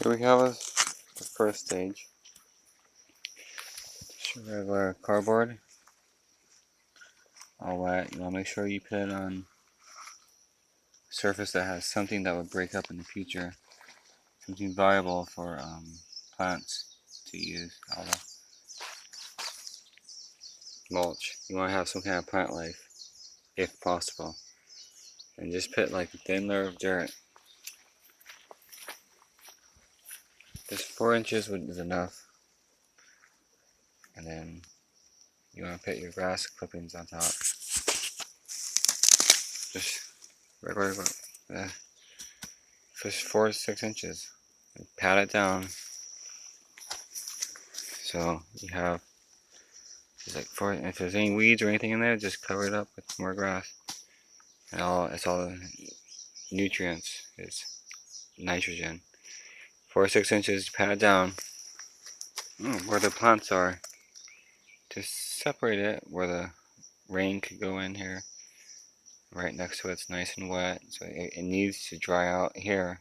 Here we have the first stage. Just regular cardboard, all wet. You want to make sure you put it on a surface that has something that would break up in the future, something viable for plants to use. All the mulch. You want to have some kind of plant life, if possible, and just put like a thin layer of dirt. Just 4 inches is enough, and then you want to put your grass clippings on top. Just regular, just 4 to 6 inches. And pat it down so you have just like four. If there's any weeds or anything in there, just cover it up with more grass. And it's all the nutrients is nitrogen. 4 to 6 inches, pat it down where the plants are. Just separate it where the rain could go in here. Right next to it's nice and wet, so it needs to dry out here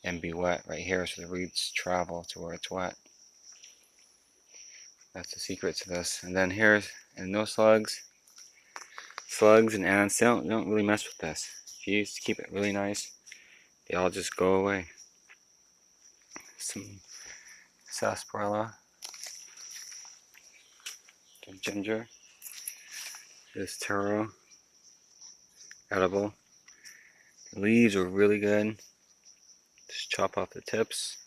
and be wet right here so the roots travel to where it's wet. That's the secret to this. And then here's, and no slugs and ants, don't really mess with this. If you just keep it really nice, they all just go away. Some sarsaparilla, some ginger, this taro, edible. The leaves are really good. Just chop off the tips.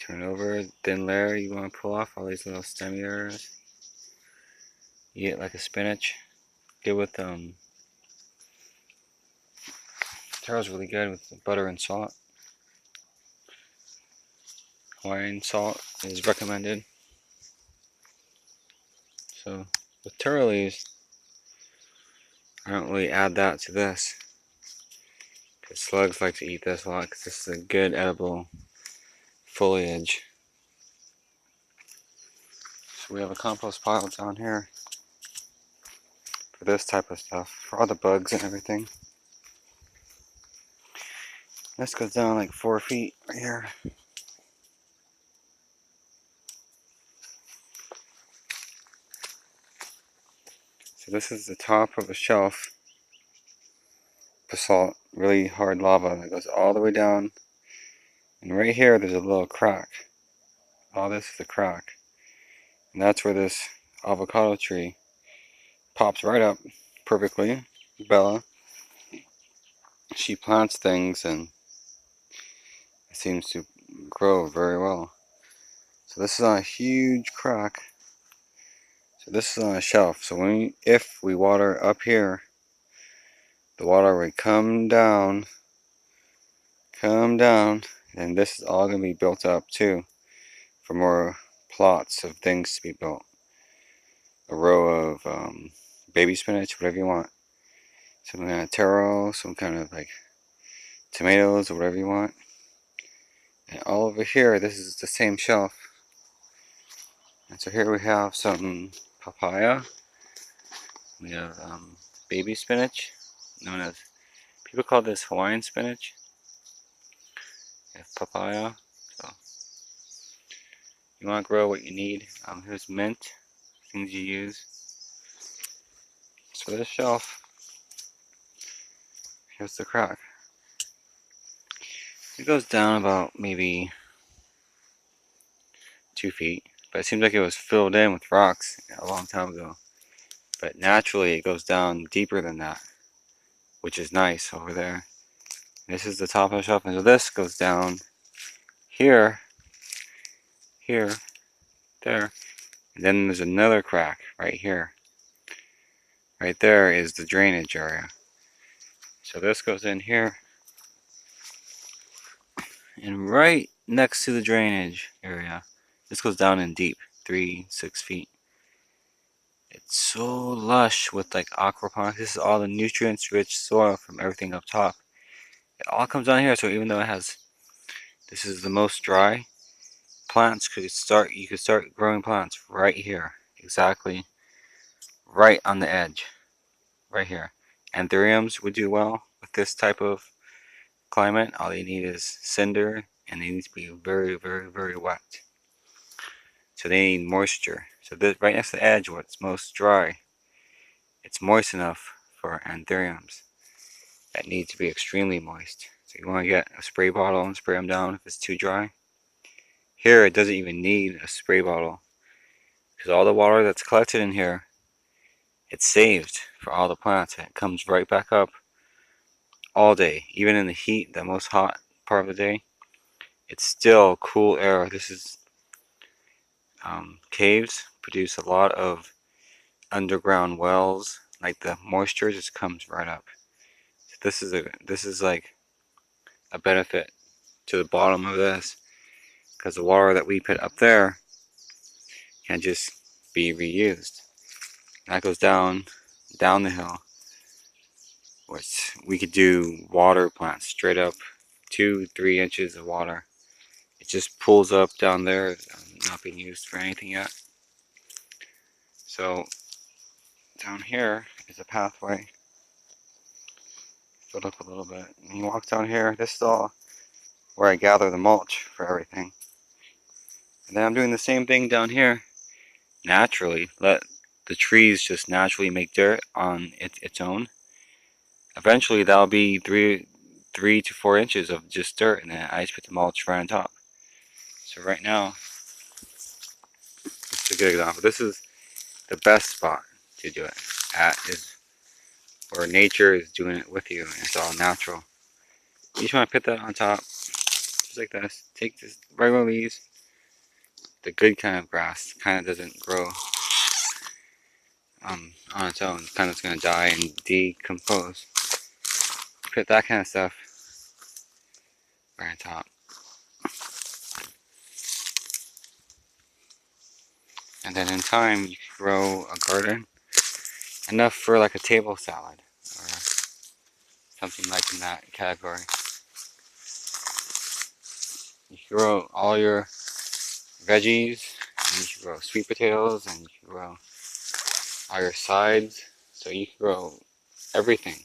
Turn over, thin layer, you want to pull off all these little stem areas. You get like a spinach. Good with taro's really good with butter and salt. Hawaiian salt is recommended. So with taro leaves, I don't really add that to this, because slugs like to eat this a lot, because this is a good edible foliage. So we have a compost pile down here for this type of stuff, for all the bugs and everything. This goes down like 4 feet right here. So this is the top of a shelf. Basalt, really hard lava that goes all the way down. And right here there's a little crack. All this is a crack. And that's where this avocado tree pops right up perfectly. Bella, she plants things and it seems to grow very well. So this is on a huge crack. So this is on a shelf. So if we water up here, the water would come down, and this is all going to be built up too, for more plots of things to be built. A row of baby spinach, whatever you want. Some kind of taro, some kind of like tomatoes, or whatever you want. And all over here, this is the same shelf. And so here we have some papaya. We have baby spinach, known as, people call this Hawaiian spinach. We have papaya. So you want to grow what you need. Here's mint, things you use. So this shelf, here's the crack. It goes down about maybe 2 feet, but it seems like it was filled in with rocks a long time ago. But naturally it goes down deeper than that, which is nice over there. This is the top of the shelf, and so this goes down here, here, there, and then there's another crack right here. Right there is the drainage area. So this goes in here, and right next to the drainage area, this goes down in deep, 6 feet. It's so lush with like aquaponics. This is all the nutrients rich soil from everything up top. It all comes down here, so even though it has, this is the most dry, plants could start, you could start growing plants right here, exactly right on the edge, right here. Anthuriums would do well with this type of climate. All you need is cinder, and they need to be very, very, very wet. So they need moisture. So this right next to the edge, where it's most dry, it's moist enough for anthuriums that need to be extremely moist. So you want to get a spray bottle and spray them down if it's too dry. Here it doesn't even need a spray bottle because all the water that's collected in here, it's saved for all the plants and it comes right back up all day. Even in the heat, the most hot part of the day, it's still cool air. This is caves produce a lot of underground wells. Like the moisture just comes right up. So this is like a benefit to the bottom of this because the water that we put up there can just be reused. And that goes down the hill, which we could do water plants straight up 2-3 inches of water. It just pulls up down there, not being used for anything yet. So down here is a pathway filled up a little bit, and you walk down here. This is all where I gather the mulch for everything. And then I'm doing the same thing down here. Naturally, let the trees just naturally make dirt on its own. Eventually that'll be 3 to 4 inches of just dirt, and then I just put the mulch right on top. So right now, it's a good example. This is the best spot to do it at, is where nature is doing it with you, and it's all natural. You just want to put that on top, just like this. Take this regular leaves, the good kind of grass, kind of doesn't grow on its own. Kind of going to die and decompose. Put that kind of stuff right on top. And then in time, you can grow a garden enough for like a table salad or something like in that category. You can grow all your veggies, and you can grow sweet potatoes, and you can grow all your sides. So you can grow everything.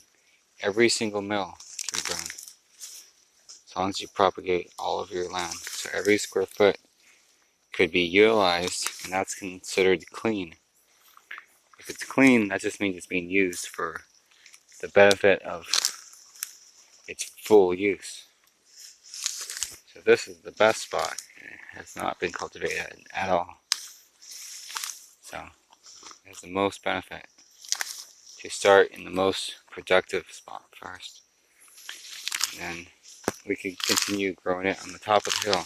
Every single meal can be grown, as long as you propagate all of your land. So every square foot could be utilized, and that's considered clean. If it's clean, that just means it's being used for the benefit of its full use. So this is the best spot. It has not been cultivated at all. So it has the most benefit to start in the most productive spot first. And then we can continue growing it on the top of the hill,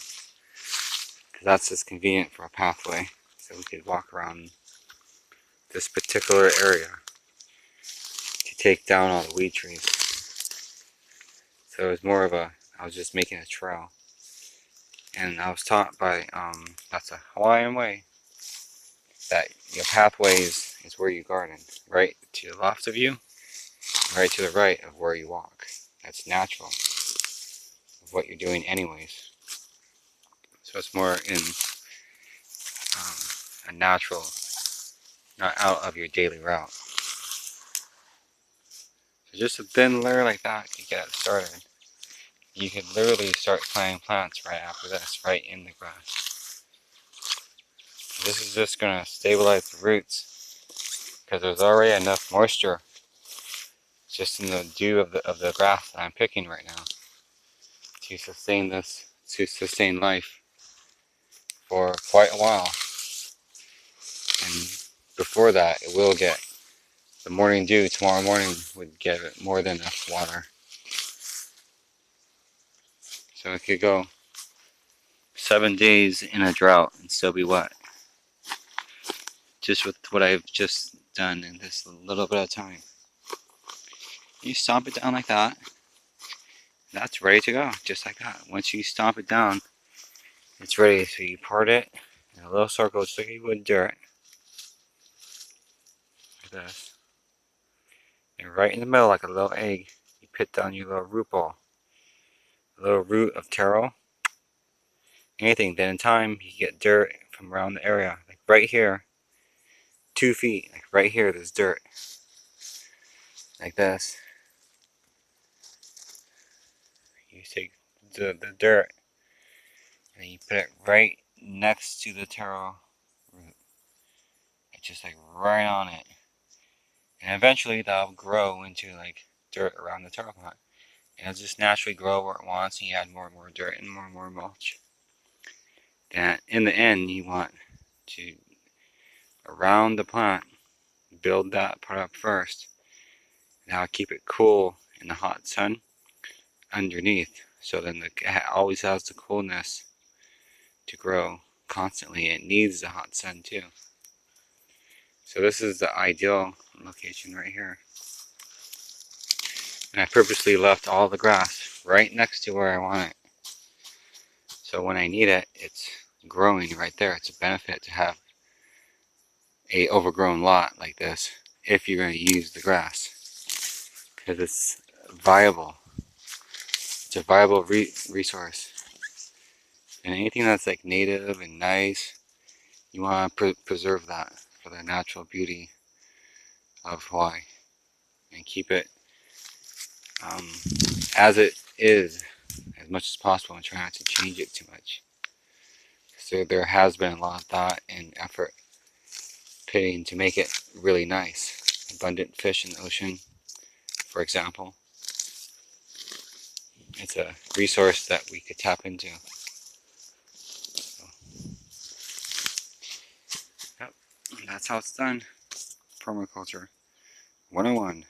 because that's just convenient for a pathway. So we could walk around this particular area to take down all the weed trees. So it was more of a, I was just making a trail. And I was taught by, that's a Hawaiian way, that your pathways is where you garden. Right to the left of you, right to the right of where you walk. That's natural of what you're doing anyways. So it's more in a natural, not out of your daily route. So just a thin layer like that to get it started. You could literally start planting plants right after this, right in the grass. This is just going to stabilize the roots, because there's already enough moisture just in the dew of the grass that I'm picking right now to sustain this, to sustain life for quite a while. And before that, it will get, the morning dew tomorrow morning would give it more than enough water. So it could go 7 days in a drought and still be wet. Just with what I've just done in this little bit of time. You stomp it down like that, that's ready to go, just like that. Once you stomp it down, it's ready. So you part it in a little circle, just like you would dirt. Like this. And right in the middle, like a little egg, you put down your little root ball. A little root of taro. Anything. Then in time, you get dirt from around the area. Like right here, 2 feet. Like right here, there's dirt. Like this. You take the dirt And you put it right next to the taro root. It's just like right on it. And eventually that'll grow into like dirt around the taro plant. And it'll just naturally grow where it wants, and you add more and more dirt and more mulch. And in the end, you want to, around the plant, build that part up first. Now keep it cool in the hot sun underneath. So then it always has the coolness to grow constantly. It needs the hot sun too. So this is the ideal location right here. And I purposely left all the grass right next to where I want it. So when I need it, it's growing right there. It's a benefit to have a overgrown lot like this if you're going to use the grass, because it's viable. It's a viable resource. And anything that's like native and nice, you want to preserve that for the natural beauty of Hawaii and keep it as it is as much as possible and try not to change it too much. So there has been a lot of thought and effort put in to make it really nice. Abundant fish in the ocean, for example. It's a resource that we could tap into. So, yep, that's how it's done. Permaculture 101.